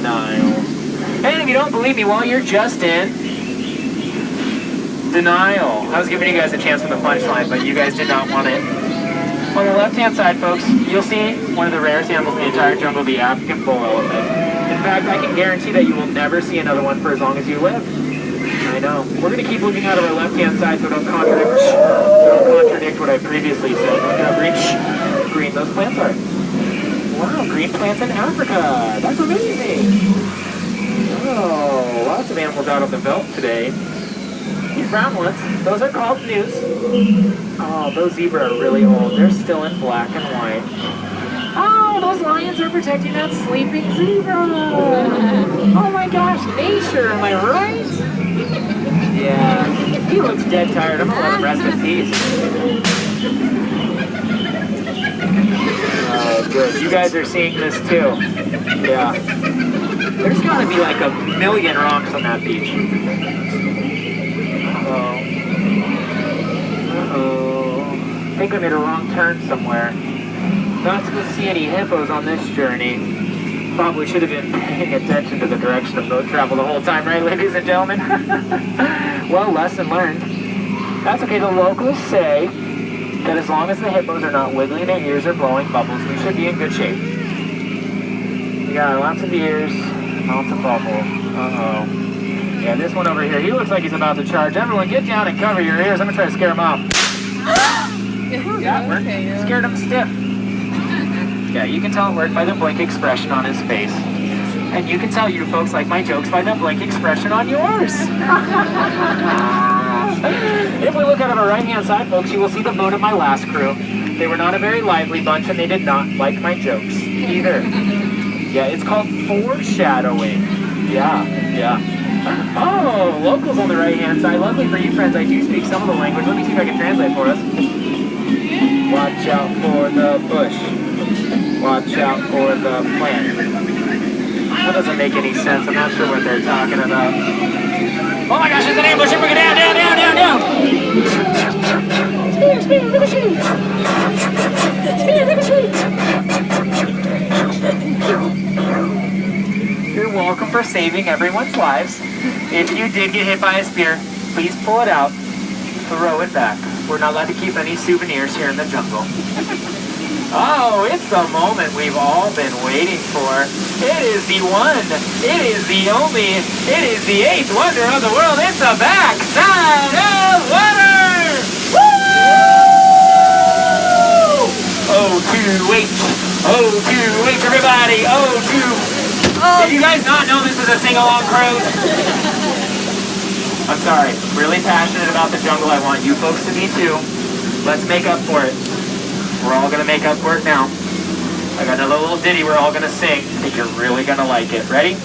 denial. And if you don't believe me, while you're just in denial. I was giving you guys a chance from the punchline, but you guys did not want it. On the left-hand side, folks, you'll see one of the rarest animals in the entire jungle, the African bull elephant. In fact, I can guarantee that you will never see another one for as long as you live. I know. We're going to keep looking out of our left-hand side so don't contradict what I previously said. Look at how green those plants are. Wow, green plants in Africa. That's amazing. Oh, lots of animals out on the veldt today. These brown ones, those are called gnus. Oh, those zebra are really old. They're still in black and white. Oh, those lions are protecting that sleeping zebra. Oh my gosh, nature, am I right? Yeah, he looks dead tired. I'm gonna let him rest in peace. Oh, good. You guys are seeing this too. Yeah. There's gotta be like 1,000,000 rocks on that beach. Uh-oh. I think I made a wrong turn somewhere. Not supposed to see any hippos on this journey. Probably should have been paying attention to the direction of boat travel the whole time, right, ladies and gentlemen? Well, lesson learned. That's okay. The locals say that as long as the hippos are not wiggling their ears or blowing bubbles, we should be in good shape. We got lots of ears, lots of bubbles. Uh-oh. Yeah, this one over here, he looks like he's about to charge. Everyone, get down and cover your ears. I'm going to try to scare him off. Yeah, it worked. Scared him stiff. Yeah, you can tell it worked by the blank expression on his face. And you can tell you folks like my jokes by the blank expression on yours. If we look out of our right-hand side, folks, you will see the boat of my last crew. They were not a very lively bunch, and they did not like my jokes either. Yeah, it's called foreshadowing. Yeah. Oh, locals on the right-hand side. Luckily for you friends, I do speak some of the language. Let me see if I can translate for us. Watch out for the bush. Watch out for the plant. That doesn't make any sense. I'm not sure what they're talking about. Oh my gosh, there's an ambush! Bring it down! Spear, ricochet! Spear, ricochet! You're welcome for saving everyone's lives. If you did get hit by a spear, please pull it out, throw it back. We're not allowed to keep any souvenirs here in the jungle. Oh, it's the moment we've all been waiting for. It is the one, it is the only, it is the eighth wonder of the world. It's the backside of water! Woo! O2H, O2H, everybody, O2. Did you guys not know this is a sing-along cruise? I'm sorry, really passionate about the jungle. I want you folks to be too. Let's make up for it. We're all gonna make up for it now. I got another little ditty we're all gonna sing. I think you're really gonna like it. Ready?